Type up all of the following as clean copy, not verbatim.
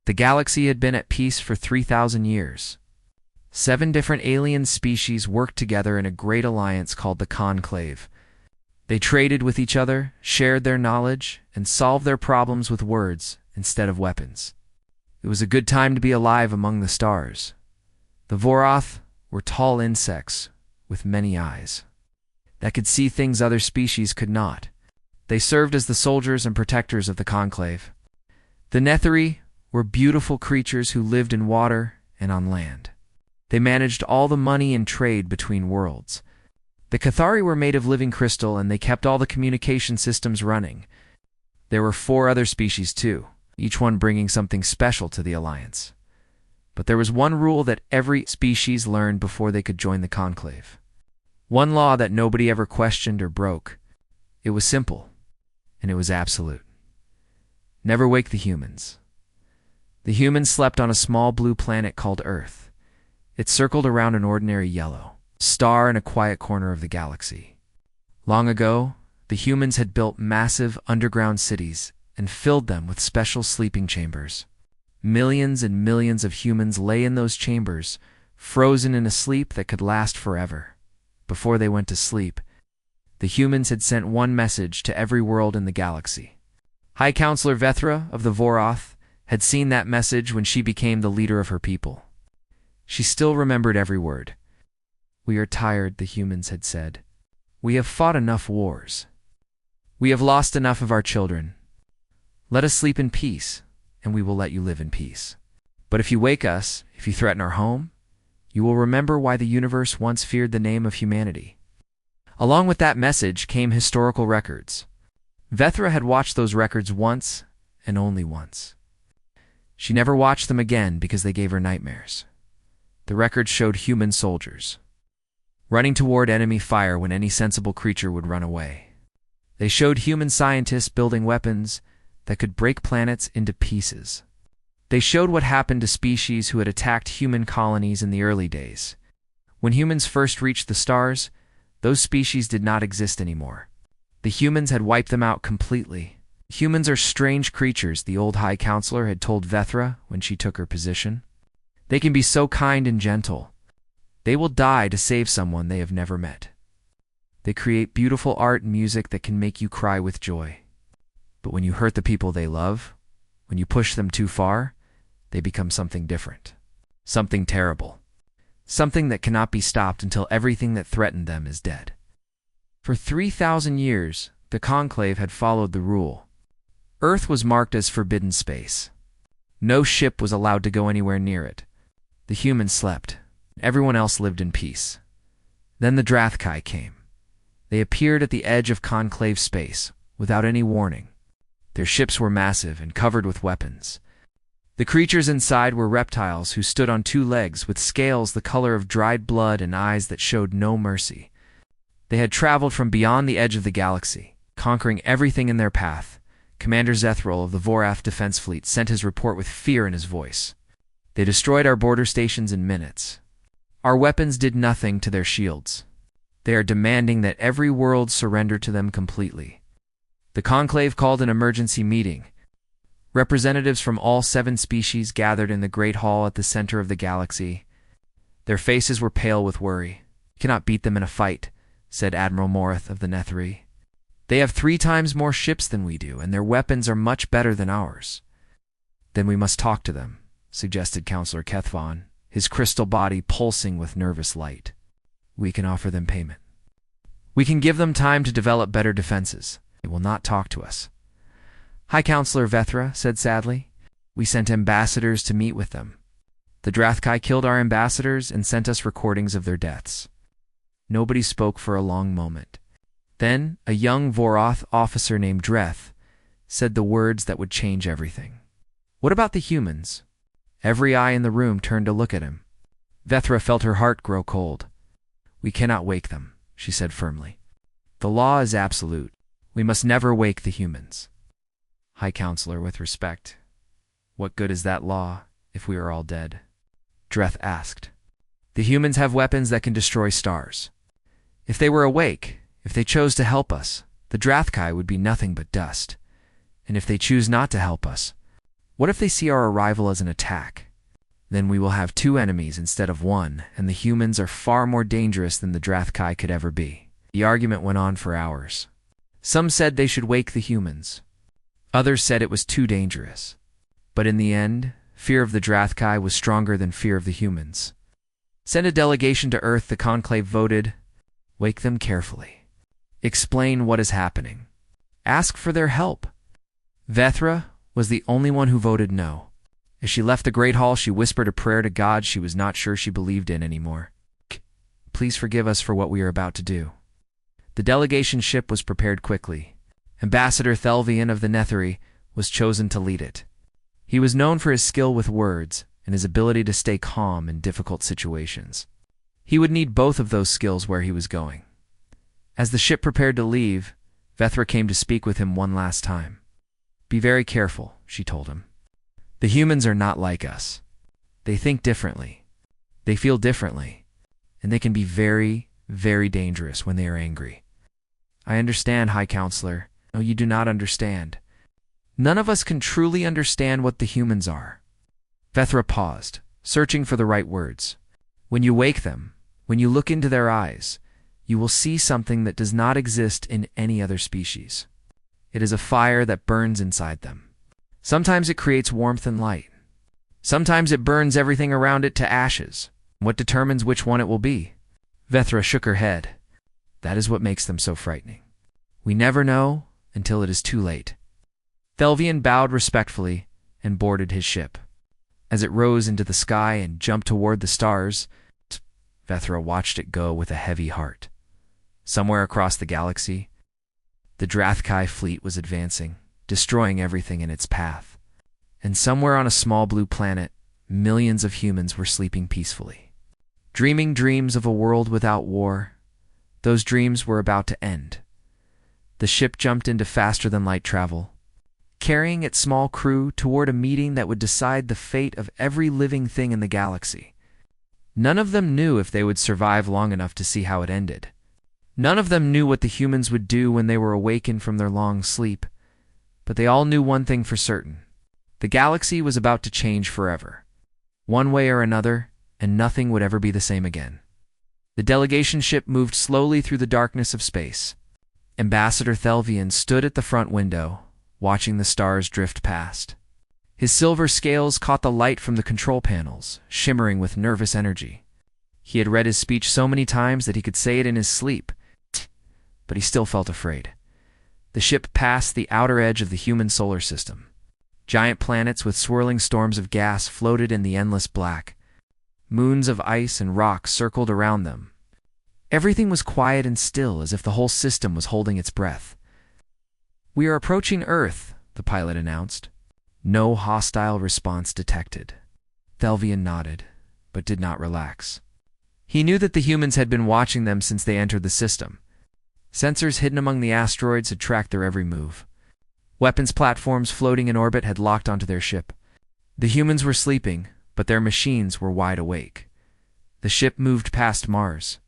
The galaxy had been at peace for 3,000 years. 7 different alien species worked together in a great alliance called the Conclave. They traded with each other, shared their knowledge, and solved their problems with words instead of weapons. It was a good time to be alive among the stars. The Voroth were tall insects with many eyes that could see things other species could not. They served as the soldiers and protectors of the Conclave. The Netheri were beautiful creatures who lived in water and on land. They managed all the money and trade between worlds. The Cathari were made of living crystal, and they kept all the communication systems running. There were 4 other species too, each one bringing something special to the alliance. But there was one rule that every species learned before they could join the Conclave. One law that nobody ever questioned or broke. It was simple, and it was absolute. Never wake the humans. The humans slept on a small blue planet called Earth. It circled around an ordinary yellow star in a quiet corner of the galaxy. Long ago, the humans had built massive underground cities and filled them with special sleeping chambers. Millions and millions of humans lay in those chambers, frozen in a sleep that could last forever. Before they went to sleep, the humans had sent one message to every world in the galaxy. High Counselor Vethra of the Voroth had seen that message when she became the leader of her people. She still remembered every word. "We are tired," the humans had said. "We have fought enough wars. We have lost enough of our children. Let us sleep in peace, and we will let you live in peace. But if you wake us, if you threaten our home, you will remember why the universe once feared the name of humanity." Along with that message came historical records. Vethra had watched those records once, and only once. She never watched them again because they gave her nightmares. The records showed human soldiers running toward enemy fire when any sensible creature would run away. They showed human scientists building weapons that could break planets into pieces. They showed what happened to species who had attacked human colonies in the early days. When humans first reached the stars, those species did not exist anymore. The humans had wiped them out completely. Humans are strange creatures, the old High Counselor had told Vethra when she took her position. They can be so kind and gentle. They will die to save someone they have never met. They create beautiful art and music that can make you cry with joy. But when you hurt the people they love, when you push them too far, they become something different. Something terrible. Something that cannot be stopped until everything that threatened them is dead. For 3,000 years, the Conclave had followed the rule. Earth was marked as forbidden space. No ship was allowed to go anywhere near it. The humans slept. Everyone else lived in peace. Then the Drathkai came. They appeared at the edge of Conclave space, without any warning. Their ships were massive and covered with weapons. The creatures inside were reptiles who stood on 2 legs with scales the color of dried blood and eyes that showed no mercy. They had traveled from beyond the edge of the galaxy, conquering everything in their path. Commander Zethral of the Vorath Defense Fleet sent his report with fear in his voice. "They destroyed our border stations in minutes. Our weapons did nothing to their shields. They are demanding that every world surrender to them completely." The Conclave called an emergency meeting. Representatives from all 7 species gathered in the Great Hall at the center of the galaxy. Their faces were pale with worry. "You cannot beat them in a fight," said Admiral Morith of the Netheri. "They have 3 times more ships than we do, and their weapons are much better than ours." "Then we must talk to them," suggested Counselor Kethvon, his crystal body pulsing with nervous light. "We can offer them payment. We can give them time to develop better defenses. They will not talk to us." High Counselor Vethra said sadly, "We sent ambassadors to meet with them. The Drathkai killed our ambassadors and sent us recordings of their deaths." Nobody spoke for a long moment. Then a young Voroth officer named Dreth said the words that would change everything. "What about the humans?" Every eye in the room turned to look at him. Vethra felt her heart grow cold. "We cannot wake them," she said firmly. "The law is absolute. We must never wake the humans." "High Counselor, with respect, what good is that law if we are all dead?" Dreth asked. "The humans have weapons that can destroy stars. If they were awake, if they chose to help us, the Drathkai would be nothing but dust. And if they choose not to help us, What if they see our arrival as an attack? Then we will have two enemies instead of one, and the humans are far more dangerous than the Drathkai could ever be. The argument went on for hours. Some said they should wake the humans. Others said it was too dangerous. But in the end, fear of the Drathkai was stronger than fear of the humans. Send a delegation to Earth, the conclave voted. Wake them carefully. Explain what is happening. Ask for their help. Vethra was the only one who voted no. As she left the Great Hall, she whispered a prayer to God she was not sure she believed in anymore. Please forgive us for what we are about to do. The delegation ship was prepared quickly. Ambassador Thelvian of the Netheri was chosen to lead it. He was known for his skill with words and his ability to stay calm in difficult situations. He would need both of those skills where he was going. As the ship prepared to leave, Vethra came to speak with him one last time. Be very careful, she told him. The humans are not like us. They think differently. They feel differently. And they can be very, very dangerous when they are angry. I understand, High Counselor. No, you do not understand. None of us can truly understand what the humans are. Vethra paused, searching for the right words. When you wake them, when you look into their eyes, you will see something that does not exist in any other species. It is a fire that burns inside them. Sometimes it creates warmth and light. Sometimes it burns everything around it to ashes. What determines which one it will be? Vethra shook her head. That is what makes them so frightening. We never know until it is too late. Thelvian bowed respectfully and boarded his ship. As it rose into the sky and jumped toward the stars, Vethra watched it go with a heavy heart. Somewhere across the galaxy, the Drathkai fleet was advancing, destroying everything in its path. And somewhere on a small blue planet, millions of humans were sleeping peacefully. Dreaming dreams of a world without war, those dreams were about to end. The ship jumped into faster-than-light travel, carrying its small crew toward a meeting that would decide the fate of every living thing in the galaxy. None of them knew if they would survive long enough to see how it ended. None of them knew what the humans would do when they were awakened from their long sleep. But they all knew one thing for certain. The galaxy was about to change forever. One way or another, and nothing would ever be the same again. The delegation ship moved slowly through the darkness of space. Ambassador Thelvian stood at the front window, watching the stars drift past. His silver scales caught the light from the control panels, shimmering with nervous energy. He had read his speech so many times that he could say it in his sleep, but he still felt afraid. The ship passed the outer edge of the human solar system. Giant planets with swirling storms of gas floated in the endless black. Moons of ice and rock circled around them. Everything was quiet and still, as if the whole system was holding its breath. We are approaching Earth, the pilot announced. No hostile response detected. Thelvian nodded, but did not relax. He knew that the humans had been watching them since they entered the system. Sensors hidden among the asteroids had tracked their every move. Weapons platforms floating in orbit had locked onto their ship. The humans were sleeping, but their machines were wide awake. The ship moved past Mars,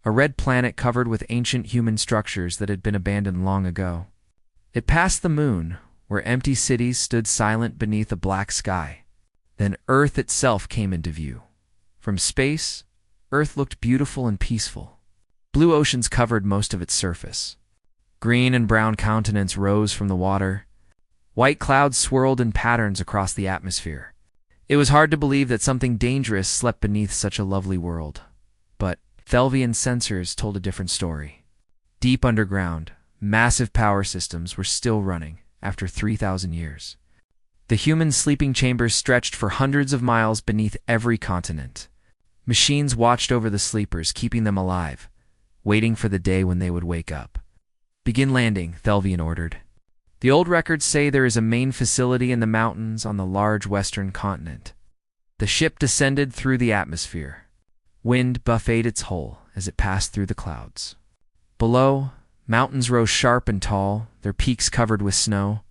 a red planet covered with ancient human structures that had been abandoned long ago. It passed the moon, where empty cities stood silent beneath a black sky. Then Earth itself came into view. From space, Earth looked beautiful and peaceful. Blue oceans covered most of its surface. Green and brown continents rose from the water. White clouds swirled in patterns across the atmosphere. It was hard to believe that something dangerous slept beneath such a lovely world. But Thelvian sensors told a different story. Deep underground, massive power systems were still running after 3,000 years. The human sleeping chambers stretched for hundreds of miles beneath every continent. Machines watched over the sleepers, keeping them alive, waiting for the day when they would wake up. Begin landing, Thelvian ordered. The old records say there is a main facility in the mountains on the large western continent. The ship descended through the atmosphere. Wind buffeted its hull as it passed through the clouds. Below, mountains rose sharp and tall, their peaks covered with snow.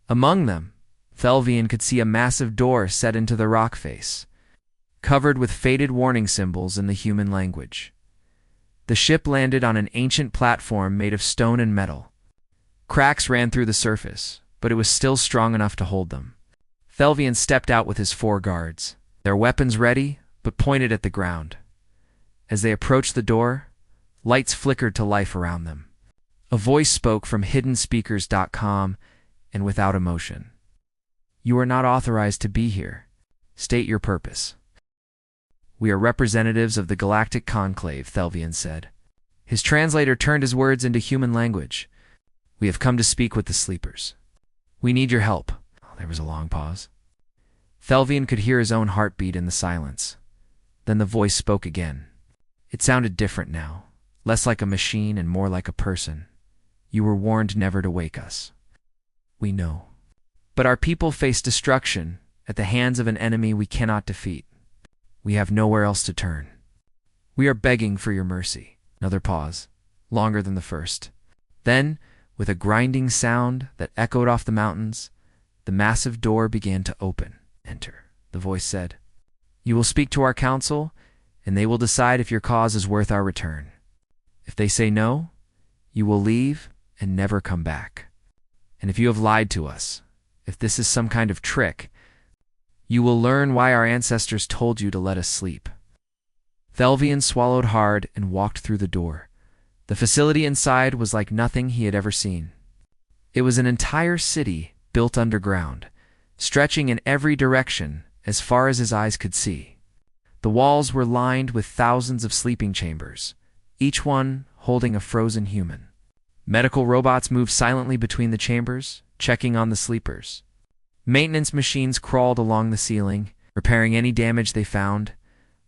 Among them, Thelvian could see a massive door set into the rock face, covered with faded warning symbols in the human language. The ship landed on an ancient platform made of stone and metal. Cracks ran through the surface, but it was still strong enough to hold them. Thelvian stepped out with his 4 guards, their weapons ready, but pointed at the ground. As they approached the door, lights flickered to life around them. A voice spoke from hiddenspeakers.com and without emotion. "You are not authorized to be here. State your purpose." "We are representatives of the Galactic Conclave," Thelvian said. His translator turned his words into human language. "We have come to speak with the sleepers. We need your help." There was a long pause. Thelvian could hear his own heartbeat in the silence. Then the voice spoke again. It sounded different now, less like a machine and more like a person. "You were warned never to wake us. We know. But our people face destruction at the hands of an enemy we cannot defeat. We have nowhere else to turn. We are begging for your mercy." Another pause, longer than the first. Then, with a grinding sound that echoed off the mountains, the massive door began to open. "Enter," the voice said. "You will speak to our council, and they will decide if your cause is worth our return. If they say no, you will leave and never come back. And if you have lied to us, if this is some kind of trick, you will learn why our ancestors told you to let us sleep." Thelvian swallowed hard and walked through the door. The facility inside was like nothing he had ever seen. It was an entire city built underground, stretching in every direction as far as his eyes could see. The walls were lined with thousands of sleeping chambers, each one holding a frozen human. Medical robots moved silently between the chambers, checking on the sleepers. Maintenance machines crawled along the ceiling, repairing any damage they found.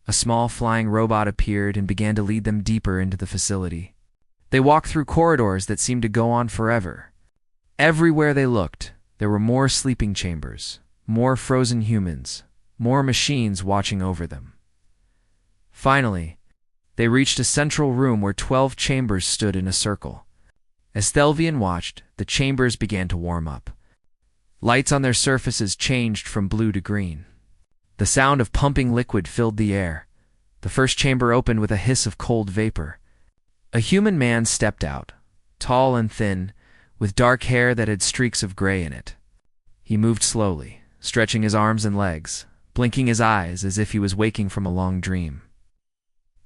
A small flying robot appeared and began to lead them deeper into the facility. They walked through corridors that seemed to go on forever. Everywhere they looked, there were more sleeping chambers, more frozen humans, more machines watching over them. Finally, they reached a central room where 12 chambers stood in a circle. As Thelvian watched, the chambers began to warm up. Lights on their surfaces changed from blue to green. The sound of pumping liquid filled the air. The first chamber opened with a hiss of cold vapor. A human man stepped out, tall and thin, with dark hair that had streaks of gray in it. He moved slowly, stretching his arms and legs, blinking his eyes as if he was waking from a long dream.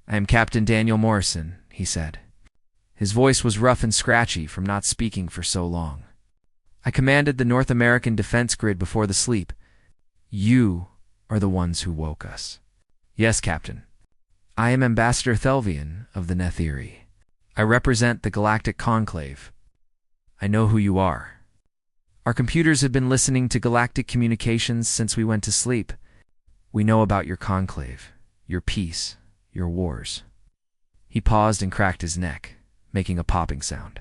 "I am Captain Daniel Morrison," he said. His voice was rough and scratchy from not speaking for so long. "I commanded the North American defense grid before the sleep. You are the ones who woke us." "Yes, Captain. I am Ambassador Thelvian of the Netheri. I represent the Galactic Conclave. I know who you are. Our computers have been listening to galactic communications since we went to sleep. We know about your conclave, your peace, your wars." He paused and cracked his neck, making a popping sound.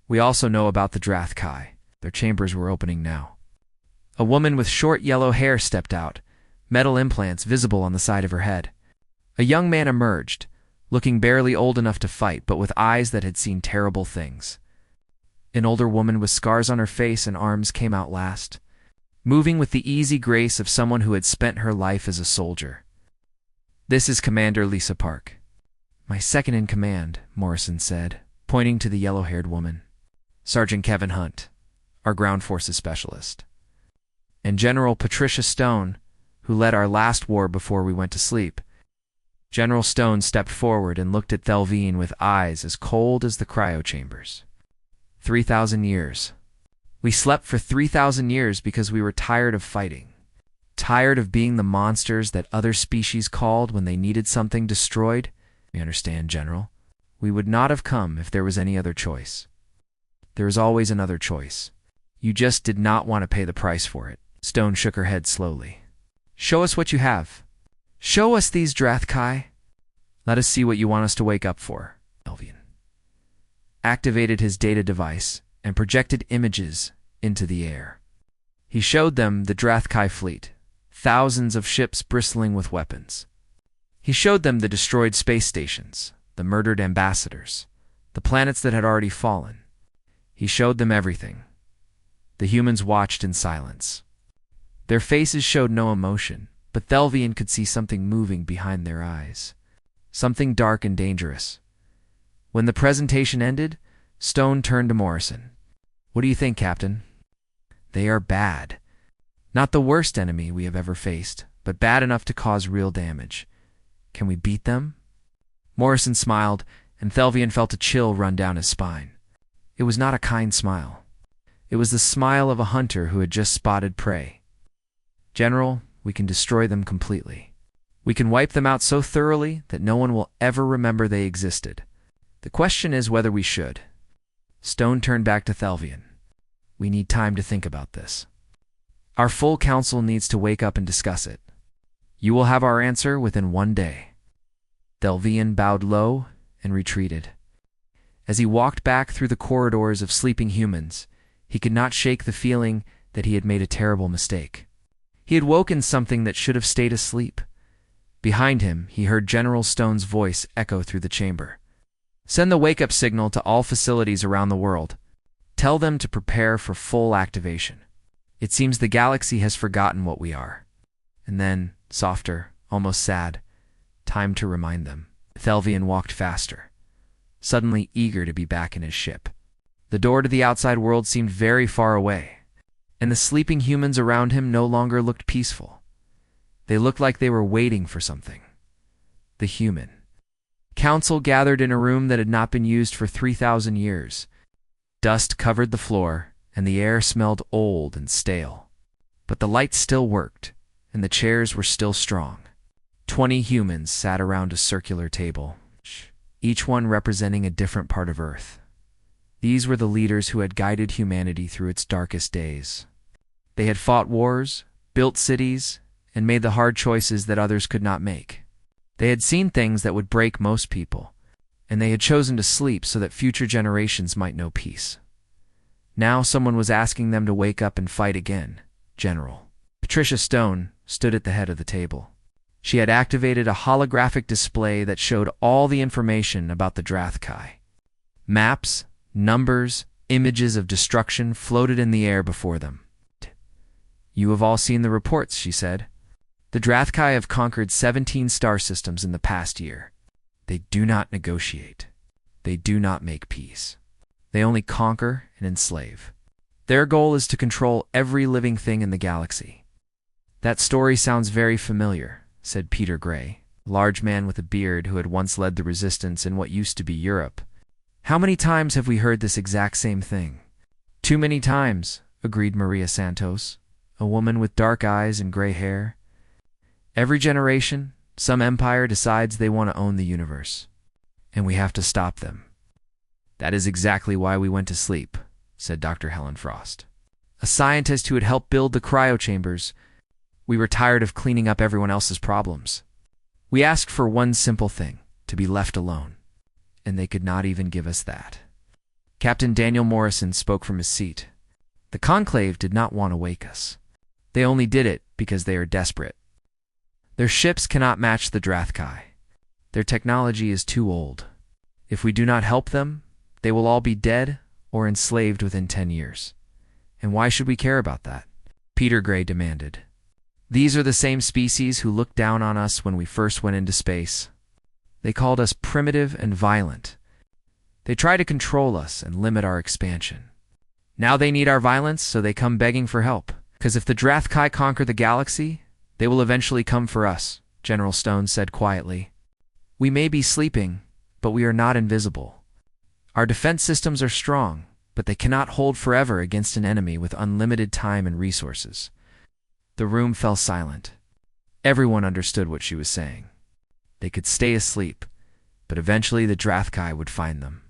"We also know about the Drathkai. Their chambers were opening now." A woman with short yellow hair stepped out, metal implants visible on the side of her head. A young man emerged, looking barely old enough to fight, but with eyes that had seen terrible things. An older woman with scars on her face and arms came out last, moving with the easy grace of someone who had spent her life as a soldier. "This is Commander Lisa Park." "My second in command," Morrison said, pointing to the yellow-haired woman. "Sergeant Kevin Hunt, our ground forces specialist. And General Patricia Stone, who led our last war before we went to sleep." General Stone stepped forward and looked at Thelvian with eyes as cold as the cryo-chambers. 3,000 years. We slept for 3,000 years because we were tired of fighting. Tired of being the monsters that other species called when they needed something destroyed? We understand, General. We would not have come if there was any other choice. There is always another choice. You just did not want to pay the price for it. Stone shook her head slowly. "Show us what you have. Show us these Drathkai. Let us see what you want us to wake up for." Thelvian activated his data device and projected images into the air. He showed them the Drathkai fleet, thousands of ships bristling with weapons. He showed them the destroyed space stations, the murdered ambassadors, the planets that had already fallen. He showed them everything. The humans watched in silence. Their faces showed no emotion, but Thelvian could see something moving behind their eyes. Something dark and dangerous. When the presentation ended, Stone turned to Morrison. "What do you think, Captain?" "They are bad. Not the worst enemy we have ever faced, but bad enough to cause real damage. Can we beat them? Morrison smiled, and Thelvian felt a chill run down his spine. It was not a kind smile. It was the smile of a hunter who had just spotted prey. General, we can destroy them completely. We can wipe them out so thoroughly that no one will ever remember they existed. The question is whether we should. Stone turned back to Thelvian. We need time to think about this. Our full council needs to wake up and discuss it. You will have our answer within 1 day. Thelvian bowed low and retreated. As he walked back through the corridors of sleeping humans, he could not shake the feeling that he had made a terrible mistake. He had woken something that should have stayed asleep. Behind him, he heard General Stone's voice echo through the chamber. Send the wake-up signal to all facilities around the world. Tell them to prepare for full activation. It seems the galaxy has forgotten what we are. And then, softer, almost sad, time to remind them. Thelvian walked faster, suddenly eager to be back in his ship. The door to the outside world seemed very far away, and the sleeping humans around him no longer looked peaceful. They looked like they were waiting for something. The human council gathered in a room that had not been used for 3,000 years. Dust covered the floor, and the air smelled old and stale. But the lights still worked, and the chairs were still strong. 20 humans sat around a circular table, each one representing a different part of Earth. These were the leaders who had guided humanity through its darkest days. They had fought wars, built cities, and made the hard choices that others could not make. They had seen things that would break most people, and they had chosen to sleep so that future generations might know peace. Now someone was asking them to wake up and fight again. General Patricia Stone stood at the head of the table. She had activated a holographic display that showed all the information about the Drathkai. Maps, numbers, images of destruction floated in the air before them. You have all seen the reports, she said. The Drathkai have conquered 17 star systems in the past year. They do not negotiate. They do not make peace. They only conquer and enslave. Their goal is to control every living thing in the galaxy. That story sounds very familiar, said Peter Gray, a large man with a beard who had once led the resistance in what used to be Europe. How many times have we heard this exact same thing? Too many times, agreed Maria Santos, a woman with dark eyes and gray hair. Every generation, some empire decides they want to own the universe, and we have to stop them. That is exactly why we went to sleep, said Dr. Helen Frost, a scientist who had helped build the cryochambers. We were tired of cleaning up everyone else's problems. We asked for one simple thing, to be left alone, and they could not even give us that. Captain Daniel Morrison spoke from his seat. The Conclave did not want to wake us. They only did it because they are desperate. Their ships cannot match the Drathkai. Their technology is too old. If we do not help them, they will all be dead or enslaved within 10 years. And why should we care about that? Peter Gray demanded. These are the same species who looked down on us when we first went into space. They called us primitive and violent. They try to control us and limit our expansion. Now they need our violence, so they come begging for help. Because if the Drathkai conquer the galaxy, they will eventually come for us, General Stone said quietly. We may be sleeping, but we are not invisible. Our defense systems are strong, but they cannot hold forever against an enemy with unlimited time and resources. The room fell silent. Everyone understood what she was saying. They could stay asleep, but eventually the Drathkai would find them.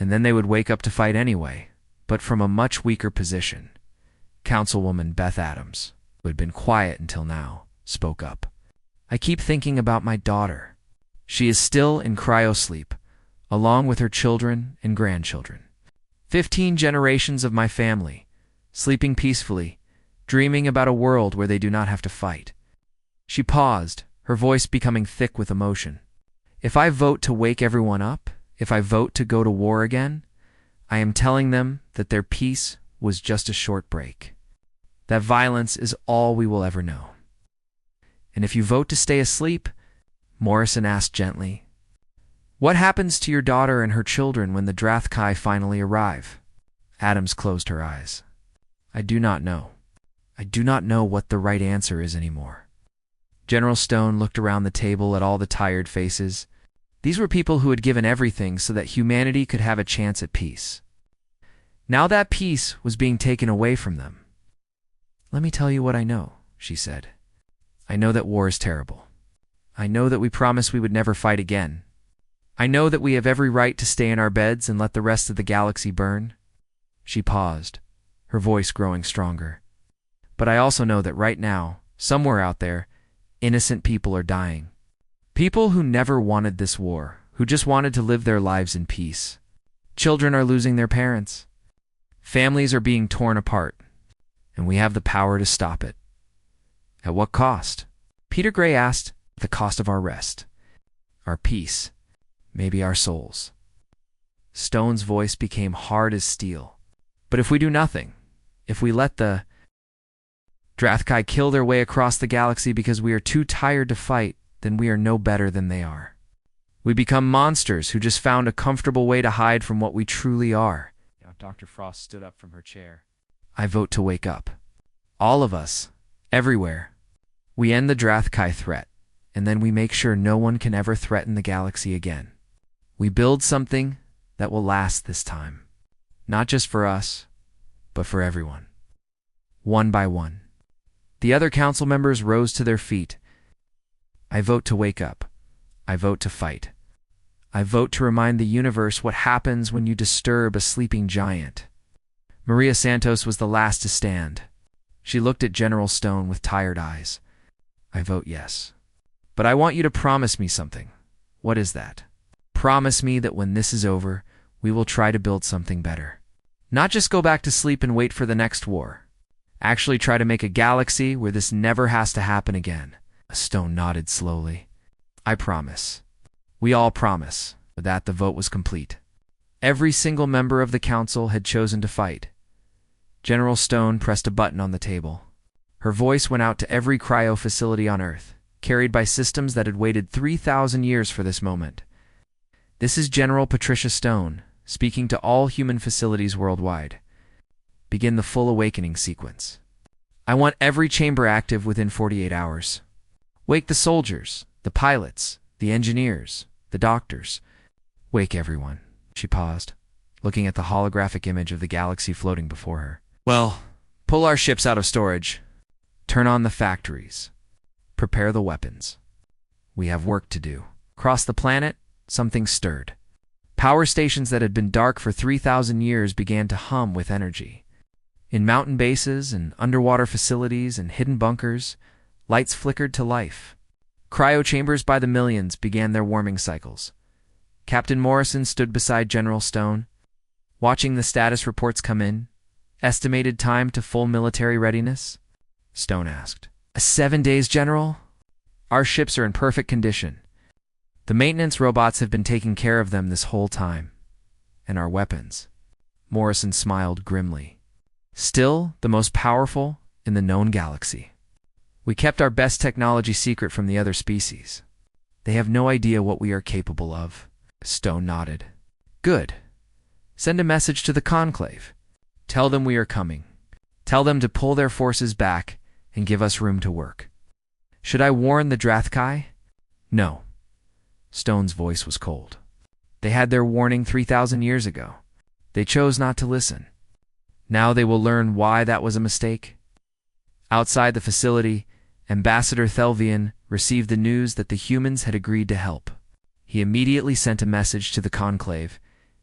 And then they would wake up to fight anyway, but from a much weaker position. Councilwoman Beth Adams, who had been quiet until now, spoke up. I keep thinking about my daughter. She is still in cryosleep, along with her children and grandchildren. 15 generations of my family, sleeping peacefully, dreaming about a world where they do not have to fight. She paused, her voice becoming thick with emotion. If I vote to wake everyone up, if I vote to go to war again, I am telling them that their peace was just a short break. That violence is all we will ever know. And if you vote to stay asleep, Morrison asked gently, what happens to your daughter and her children when the Drathkai finally arrive? Adams closed her eyes. I do not know. I do not know what the right answer is anymore. General Stone looked around the table at all the tired faces. These were people who had given everything so that humanity could have a chance at peace. Now that peace was being taken away from them. "Let me tell you what I know," she said. "I know that war is terrible. I know that we promised we would never fight again. I know that we have every right to stay in our beds and let the rest of the galaxy burn." She paused, her voice growing stronger. "But I also know that right now, somewhere out there, innocent people are dying. People who never wanted this war, who just wanted to live their lives in peace. Children are losing their parents. Families are being torn apart, and we have the power to stop it." "At what cost?" Peter Gray asked. "The cost of our rest, our peace, maybe our souls." Stone's voice became hard as steel. "But if we do nothing, if we let the Drathkai kill their way across the galaxy because we are too tired to fight, then we are no better than they are. We become monsters who just found a comfortable way to hide from what we truly are." Dr. Frost stood up from her chair. "I vote to wake up. All of us, everywhere. We end the Drathkai threat, and then we make sure no one can ever threaten the galaxy again. We build something that will last this time. Not just for us, but for everyone." One by one, the other council members rose to their feet. "I vote to wake up. I vote to fight. I vote to remind the universe what happens when you disturb a sleeping giant." Maria Santos was the last to stand. She looked at General Stone with tired eyes. "I vote yes. But I want you to promise me something." "What is that?" "Promise me that when this is over, we will try to build something better. Not just go back to sleep and wait for the next war. Actually try to make a galaxy where this never has to happen again." Stone nodded slowly. "I promise." We all promise. With that, the vote was complete. Every single member of the council had chosen to fight. General Stone pressed a button on the table. Her voice went out to every cryo facility on Earth, carried by systems that had waited 3,000 years for this moment. "This is General Patricia Stone, speaking to all human facilities worldwide. Begin the full awakening sequence. I want every chamber active within 48 hours. Wake the soldiers, the pilots, the engineers, the doctors. Wake everyone." She paused, looking at the holographic image of the galaxy floating before her. "Well, pull our ships out of storage. Turn on the factories. Prepare the weapons. We have work to do." Across the planet, something stirred. Power stations that had been dark for 3,000 years began to hum with energy. In mountain bases and underwater facilities and hidden bunkers, lights flickered to life. Cryo chambers by the millions began their warming cycles. Captain Morrison stood beside General Stone, watching the status reports come in. "Estimated time to full military readiness?" Stone asked. 7 days, General. Our ships are in perfect condition. The maintenance robots have been taking care of them this whole time. And our weapons." Morrison smiled grimly. "Still the most powerful in the known galaxy. We kept our best technology secret from the other species. They have no idea what we are capable of." Stone nodded. "Good. Send a message to the Conclave. Tell them we are coming. Tell them to pull their forces back and give us room to work." "Should I warn the Drathkai?" "No." Stone's voice was cold. "They had their warning 3,000 years ago. They chose not to listen. Now they will learn why that was a mistake." Outside the facility, Ambassador Thelvian received the news that the humans had agreed to help. He immediately sent a message to the Conclave,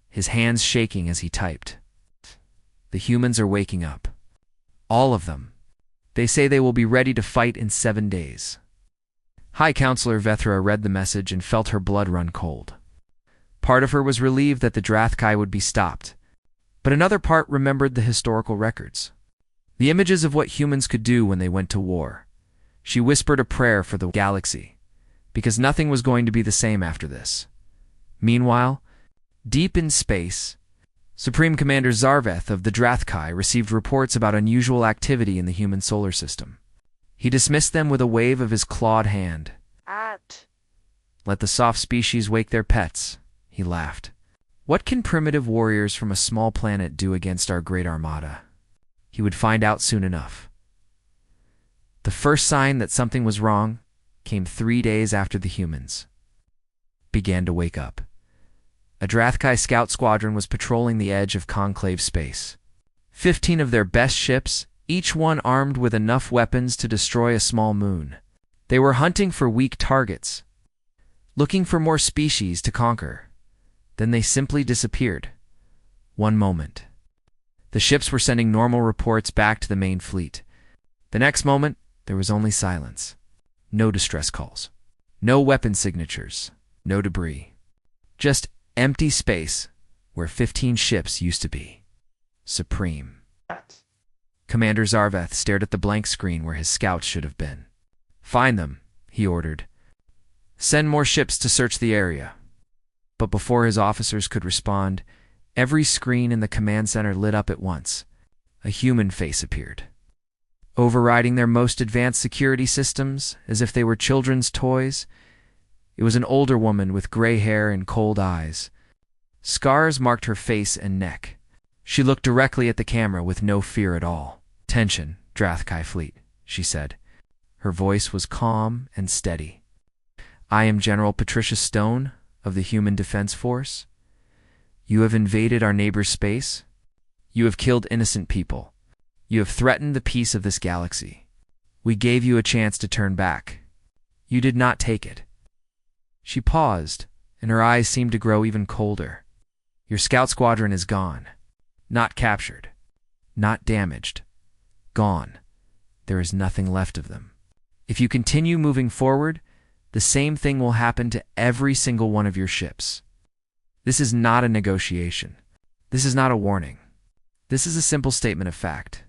his hands shaking as he typed. "The humans are waking up. All of them. They say they will be ready to fight in 7 days." High Counselor Vethra read the message and felt her blood run cold. Part of her was relieved that the Drathkai would be stopped, but another part remembered the historical records. The images of what humans could do when they went to war. She whispered a prayer for the galaxy, because nothing was going to be the same after this. Meanwhile, deep in space, Supreme Commander Zarveth of the Drathkai received reports about unusual activity in the human solar system. He dismissed them with a wave of his clawed hand. "Let the soft species wake their pets," he laughed. "What can primitive warriors from a small planet do against our great armada?" He would find out soon enough. The first sign that something was wrong came 3 days after the humans began to wake up. A Drathkai scout squadron was patrolling the edge of conclave space. 15 of their best ships, each one armed with enough weapons to destroy a small moon. They were hunting for weak targets, looking for more species to conquer. Then they simply disappeared. One moment, the ships were sending normal reports back to the main fleet. The next moment, there was only silence. No distress calls. No weapon signatures. No debris. Just empty space where 15 ships used to be. Supreme. Commander Zarveth stared at the blank screen where his scouts should have been. "Find them," he ordered. "Send more ships to search the area." But before his officers could respond, every screen in the command center lit up at once. A human face appeared, overriding their most advanced security systems as if they were children's toys. It was an older woman with gray hair and cold eyes. Scars marked her face and neck. She looked directly at the camera with no fear at all. "Attention, Drathkai fleet," she said. Her voice was calm and steady. "I am General Patricia Stone of the Human Defense Force. You have invaded our neighbor's space. You have killed innocent people. You have threatened the peace of this galaxy. We gave you a chance to turn back. You did not take it." She paused, and her eyes seemed to grow even colder. "Your scout squadron is gone. Not captured. Not damaged. Gone. There is nothing left of them. If you continue moving forward, the same thing will happen to every single one of your ships. This is not a negotiation. This is not a warning. This is a simple statement of fact.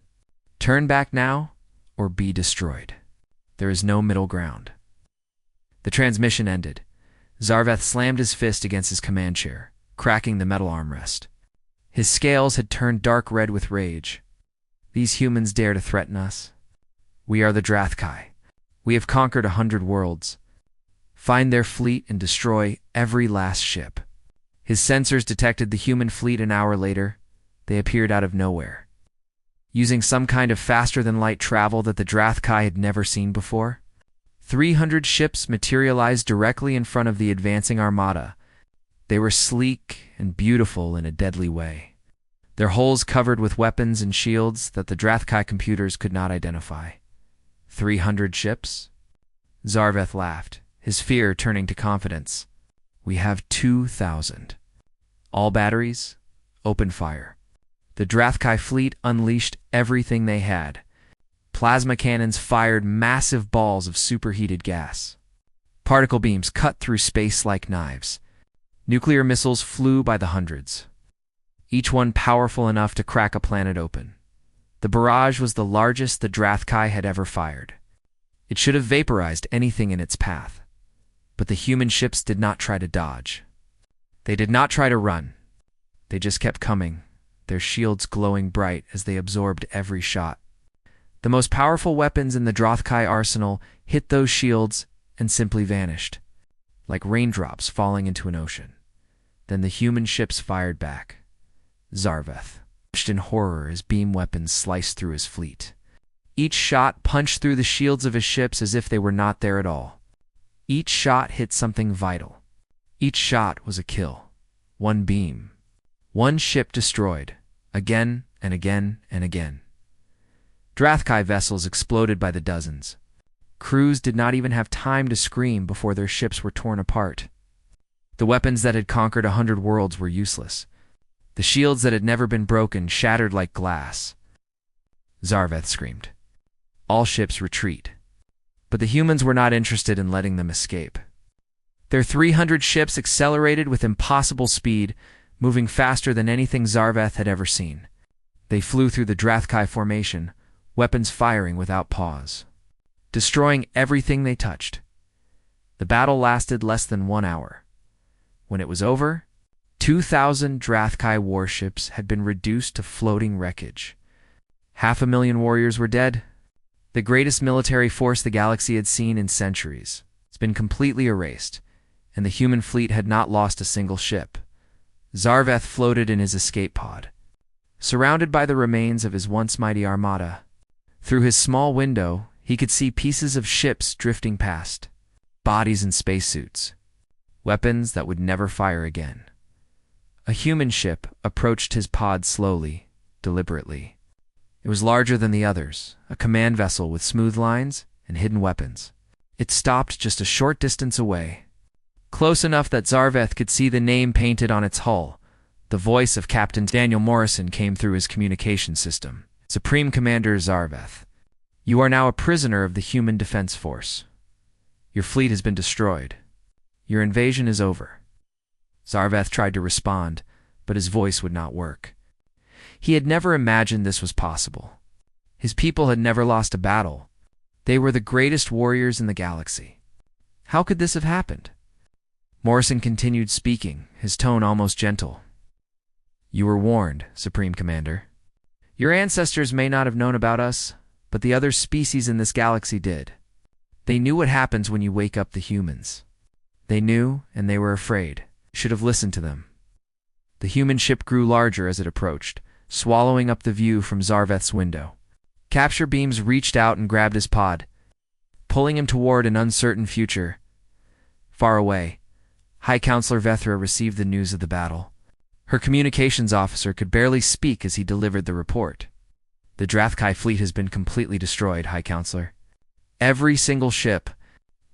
Turn back now, or be destroyed. There is no middle ground." The transmission ended. Zarveth slammed his fist against his command chair, cracking the metal armrest. His scales had turned dark red with rage. "These humans dare to threaten us? We are the Drathkai. We have conquered 100 worlds. Find their fleet and destroy every last ship." His sensors detected the human fleet an hour later. They appeared out of nowhere, using some kind of faster-than-light travel that the Drathkai had never seen before. 300 ships materialized directly in front of the advancing armada. They were sleek and beautiful in a deadly way, their hulls covered with weapons and shields that the Drathkai computers could not identify. 300 ships? Zarveth laughed, his fear turning to confidence. "We have 2,000. All batteries, open fire." The Drathkai fleet unleashed everything they had. Plasma cannons fired massive balls of superheated gas. Particle beams cut through space like knives. Nuclear missiles flew by the hundreds, each one powerful enough to crack a planet open. The barrage was the largest the Drathkai had ever fired. It should have vaporized anything in its path. But the human ships did not try to dodge. They did not try to run. They just kept coming, their shields glowing bright as they absorbed every shot. The most powerful weapons in the Drathkai arsenal hit those shields and simply vanished, like raindrops falling into an ocean. Then the human ships fired back. Zarveth watched in horror as beam weapons sliced through his fleet. Each shot punched through the shields of his ships as if they were not there at all. Each shot hit something vital. Each shot was a kill. One beam. One ship destroyed. Again and again and again. Drathkai vessels exploded by the dozens. Crews did not even have time to scream before their ships were torn apart. The weapons that had conquered 100 worlds were useless. The shields that had never been broken shattered like glass. Zarveth screamed. "All ships retreat." But the humans were not interested in letting them escape. Their 300 ships accelerated with impossible speed, moving faster than anything Zarveth had ever seen. They flew through the Drathkai formation, weapons firing without pause, destroying everything they touched. The battle lasted less than 1 hour. When it was over, 2,000 Drathkai warships had been reduced to floating wreckage. 500,000 warriors were dead. The greatest military force the galaxy had seen in centuries. It's been completely erased, and the human fleet had not lost a single ship. Zarveth floated in his escape pod, surrounded by the remains of his once mighty armada. Through his small window, He could see pieces of ships drifting past, bodies in spacesuits, weapons that would never fire again. A human ship approached his pod slowly, deliberately. It was larger than the others, a command vessel with smooth lines and hidden weapons. It stopped just a short distance away, close enough that Zarveth could see the name painted on its hull. The voice of Captain Daniel Morrison came through his communication system. Supreme Commander Zarveth, you are now a prisoner of the Human Defense Force. Your fleet has been destroyed. Your invasion is over. Zarveth tried to respond, but his voice would not work. He had never imagined this was possible. His people had never lost a battle. They were the greatest warriors in the galaxy. How could this have happened? Morrison continued speaking, his tone almost gentle. You were warned, Supreme Commander. Your ancestors may not have known about us, but the other species in this galaxy did. They knew what happens when you wake up the humans. They knew, and they were afraid. Should have listened to them. The human ship grew larger as it approached, swallowing up the view from Zarveth's window. Capture beams reached out and grabbed his pod, pulling him toward an uncertain future. Far away, High Counselor Vethra received the news of the battle. Her communications officer could barely speak as he delivered the report. The Drathkai fleet has been completely destroyed, High Counselor. Every single ship.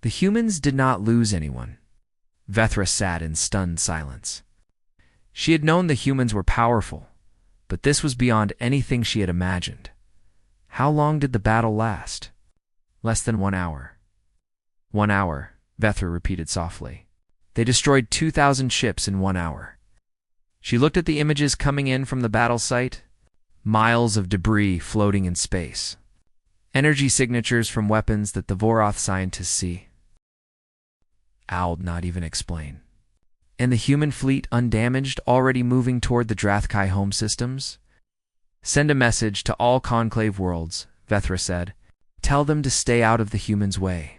The humans did not lose anyone. Vethra sat in stunned silence. She had known the humans were powerful, but this was beyond anything she had imagined. How long did the battle last? Less than 1 hour. 1 hour, Vethra repeated softly. They destroyed 2,000 ships in 1 hour. She looked at the images coming in from the battle site. Miles of debris floating in space. Energy signatures from weapons that the Voroth scientists see. I'll not even explain. And the human fleet undamaged, already moving toward the Drathkai home systems? Send a message to all Conclave worlds, Vethra said. Tell them to stay out of the humans' way.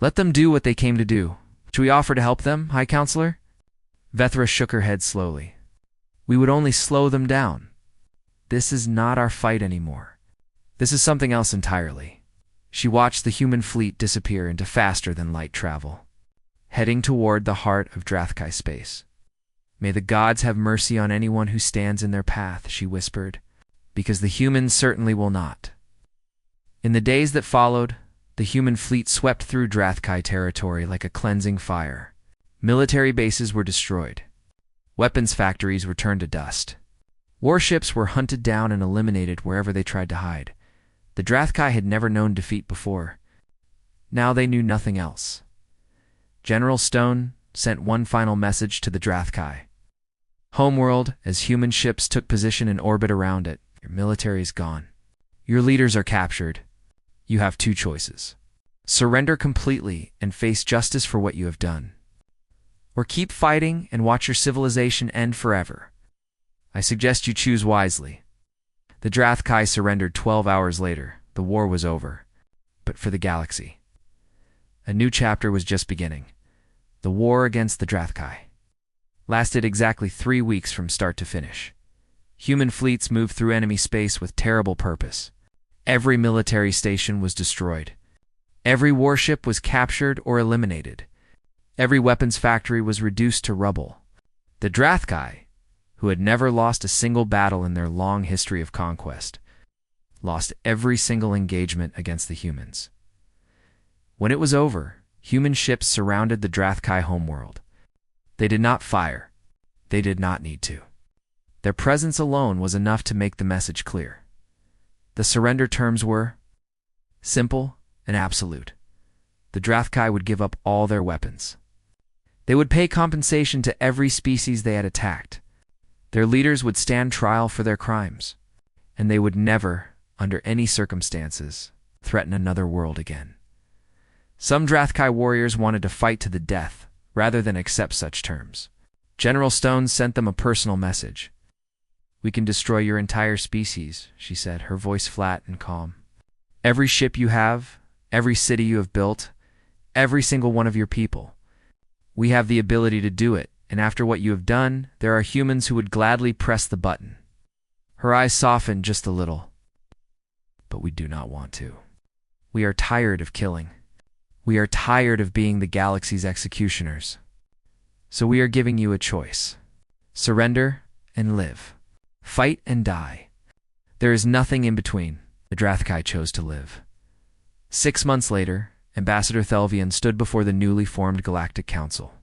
Let them do what they came to do. Should we offer to help them, High Counselor? Vethra shook her head slowly. We would only slow them down. This is not our fight anymore. This is something else entirely. She watched the human fleet disappear into faster-than-light travel, heading toward the heart of Drathkai space. May the gods have mercy on anyone who stands in their path, she whispered, because the humans certainly will not. In the days that followed, the human fleet swept through Drathkai territory like a cleansing fire. Military bases were destroyed. Weapons factories were turned to dust. Warships were hunted down and eliminated wherever they tried to hide. The Drathkai had never known defeat before. Now they knew nothing else. General Stone sent one final message to the Drathkai. Homeworld, as human ships took position in orbit around it, your military is gone. Your leaders are captured. You have 2 choices. Surrender completely and face justice for what you have done. Or keep fighting and watch your civilization end forever. I suggest you choose wisely. The Drathkai surrendered 12 hours later. The war was over. But for the galaxy. A new chapter was just beginning. The war against the Drathkai lasted exactly 3 weeks from start to finish. Human fleets moved through enemy space with terrible purpose. Every military station was destroyed. Every warship was captured or eliminated. Every weapons factory was reduced to rubble. The Drathkai, who had never lost a single battle in their long history of conquest, lost every single engagement against the humans. When it was over, human ships surrounded the Drathkai homeworld. They did not fire. They did not need to. Their presence alone was enough to make the message clear. The surrender terms were simple and absolute. The Drathkai would give up all their weapons. They would pay compensation to every species they had attacked. Their leaders would stand trial for their crimes, and they would never, under any circumstances, threaten another world again. Some Drathkai warriors wanted to fight to the death, rather than accept such terms. General Stone sent them a personal message. We can destroy your entire species, she said, her voice flat and calm. Every ship you have, every city you have built, every single one of your people. We have the ability to do it, and after what you have done, there are humans who would gladly press the button. Her eyes softened just a little. But we do not want to. We are tired of killing. We are tired of being the galaxy's executioners. So we are giving you a choice. Surrender and live. Fight and die. There is nothing in between. The Drathkai chose to live. 6 months later, Ambassador Thelvian stood before the newly formed Galactic Council.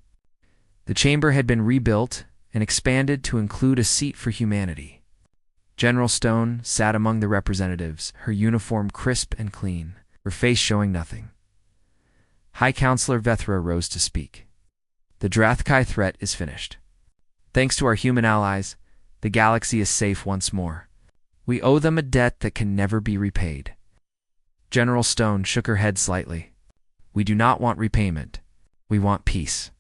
The chamber had been rebuilt and expanded to include a seat for humanity. General Stone sat among the representatives, her uniform crisp and clean, her face showing nothing. High Counselor Vethra rose to speak. The Drathkai threat is finished. Thanks to our human allies, the galaxy is safe once more. We owe them a debt that can never be repaid. General Stone shook her head slightly. We do not want repayment. We want peace.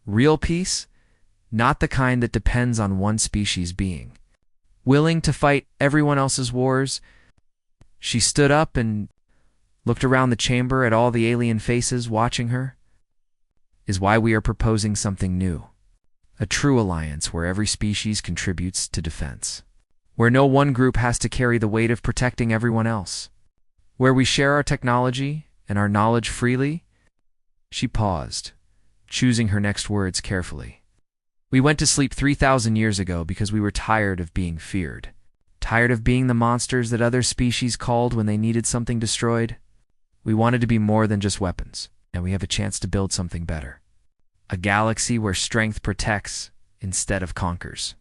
Real peace, not the kind that depends on one species being willing to fight everyone else's wars. She stood up and looked around the chamber at all the alien faces watching her. Is why we are proposing something new. A true alliance where every species contributes to defense. Where no one group has to carry the weight of protecting everyone else. Where we share our technology and our knowledge freely. She paused, choosing her next words carefully. We went to sleep 3,000 years ago because we were tired of being feared. Tired of being the monsters that other species called when they needed something destroyed. We wanted to be more than just weapons, and we have a chance to build something better. A galaxy where strength protects instead of conquers.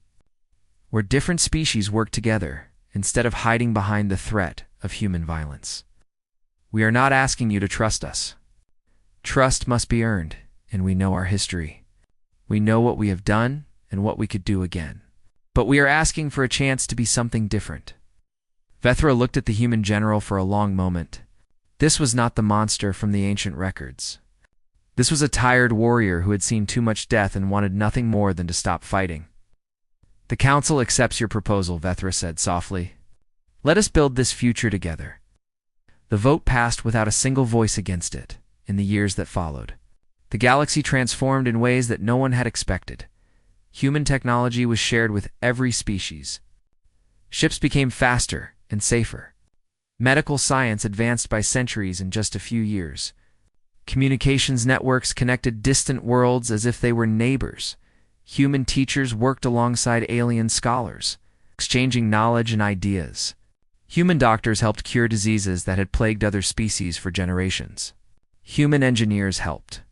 Where different species work together instead of hiding behind the threat of human violence. We are not asking you to trust us. Trust must be earned, and we know our history. We know what we have done and what we could do again. But we are asking for a chance to be something different. Vethra looked at the human general for a long moment. This was not the monster from the ancient records. This was a tired warrior who had seen too much death and wanted nothing more than to stop fighting. The council accepts your proposal, Vethra said softly. Let us build this future together. The vote passed without a single voice against it in the years that followed. The galaxy transformed in ways that no one had expected. Human technology was shared with every species. Ships became faster and safer. Medical science advanced by centuries in just a few years. Communications networks connected distant worlds as if they were neighbors. Human teachers worked alongside alien scholars, exchanging knowledge and ideas. Human doctors helped cure diseases that had plagued other species for generations. Human engineers helped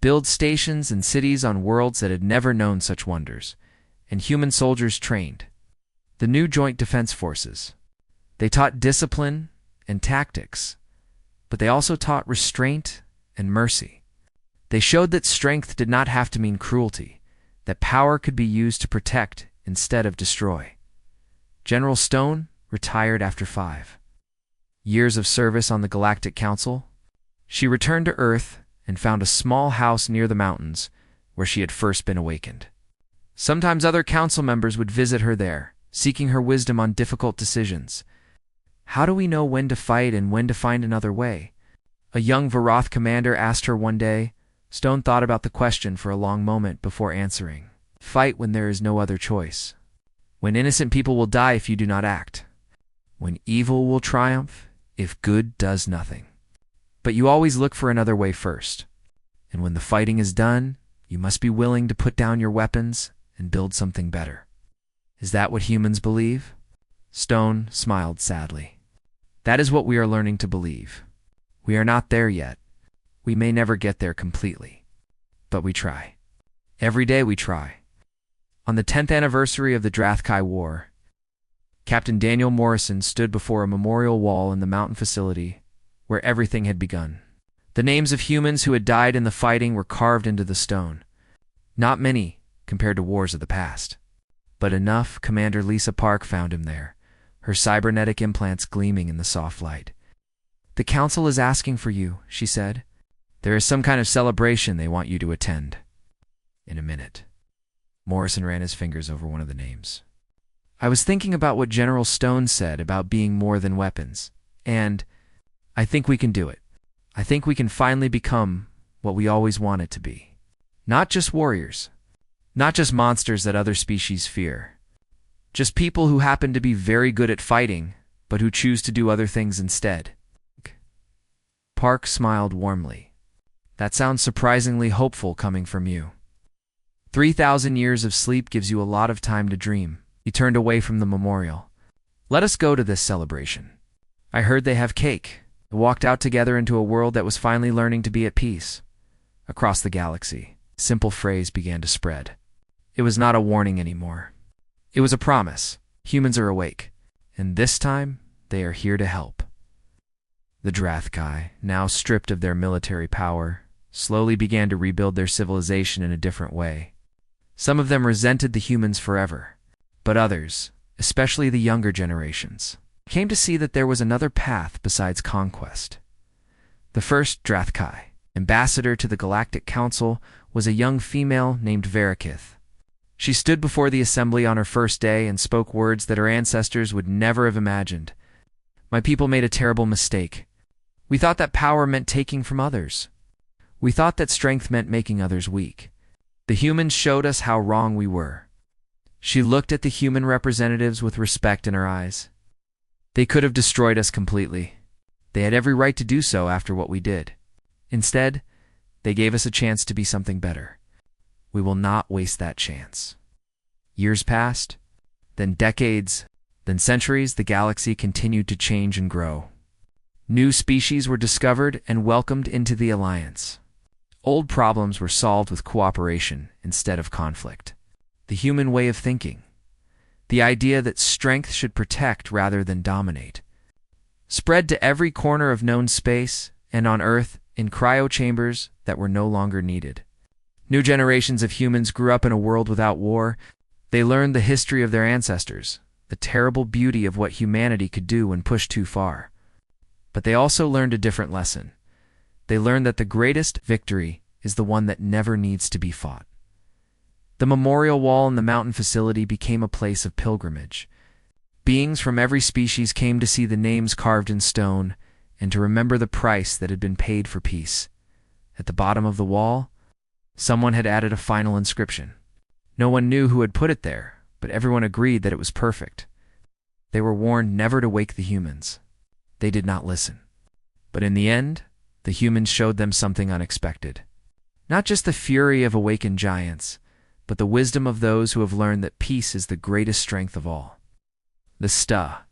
build stations and cities on worlds that had never known such wonders, and human soldiers trained the new Joint Defense Forces. They taught discipline and tactics, but they also taught restraint and mercy. They showed that strength did not have to mean cruelty, that power could be used to protect instead of destroy. General Stone retired after 5 years of service on the Galactic Council. She returned to Earth and found a small house near the mountains where she had first been awakened. Sometimes other council members would visit her there, seeking her wisdom on difficult decisions. How do we know when to fight and when to find another way? A young Varoth commander asked her one day. Stone thought about the question for a long moment before answering. Fight when there is no other choice. When innocent people will die if you do not act. When evil will triumph if good does nothing. But you always look for another way first. And when the fighting is done, you must be willing to put down your weapons and build something better. Is that what humans believe? Stone smiled sadly. That is what we are learning to believe. We are not there yet. We may never get there completely. But we try. Every day we try. On the 10th anniversary of the Drathkai War, Captain Daniel Morrison stood before a memorial wall in the mountain facility where everything had begun. The names of humans who had died in the fighting were carved into the stone. Not many compared to wars of the past, but enough Commander Lisa Park found him there, her cybernetic implants gleaming in the soft light. The council is asking for you, she said. There is some kind of celebration they want you to attend. In a minute. Morrison ran his fingers over one of the names. I was thinking about what General Stone said about being more than weapons, and I think we can do it. I think we can finally become what we always wanted to be. Not just warriors. Not just monsters that other species fear. Just people who happen to be very good at fighting, but who choose to do other things instead. Park smiled warmly. That sounds surprisingly hopeful coming from you. 3,000 years of sleep gives you a lot of time to dream. He turned away from the memorial. Let us go to this celebration. I heard they have cake. They walked out together into a world that was finally learning to be at peace. Across the galaxy, a simple phrase began to spread. It was not a warning anymore. It was a promise. Humans are awake, and this time they are here to help. The Drathkai, now stripped of their military power, slowly began to rebuild their civilization in a different way. Some of them resented the humans forever, but others, especially the younger generations, came to see that there was another path besides conquest. The first Drathkai, ambassador to the Galactic Council, was a young female named Verakith. She stood before the assembly on her first day and spoke words that her ancestors would never have imagined. My people made a terrible mistake. We thought that power meant taking from others. We thought that strength meant making others weak. The humans showed us how wrong we were. She looked at the human representatives with respect in her eyes. They could have destroyed us completely. They had every right to do so after what we did. Instead, they gave us a chance to be something better. We will not waste that chance. Years passed, then decades, then centuries. The galaxy continued to change and grow. New species were discovered and welcomed into the Alliance. Old problems were solved with cooperation instead of conflict. The human way of thinking, the idea that strength should protect rather than dominate, spread to every corner of known space and on Earth in cryo chambers that were no longer needed. New generations of humans grew up in a world without war. They learned the history of their ancestors, the terrible beauty of what humanity could do when pushed too far. But they also learned a different lesson. They learned that the greatest victory is the one that never needs to be fought. The memorial wall in the mountain facility became a place of pilgrimage. Beings from every species came to see the names carved in stone and to remember the price that had been paid for peace. At the bottom of the wall, someone had added a final inscription. No one knew who had put it there, but everyone agreed that it was perfect. They were warned never to wake the humans. They did not listen. But in the end, the humans showed them something unexpected. Not just the fury of awakened giants, but the wisdom of those who have learned that peace is the greatest strength of all. The Sta,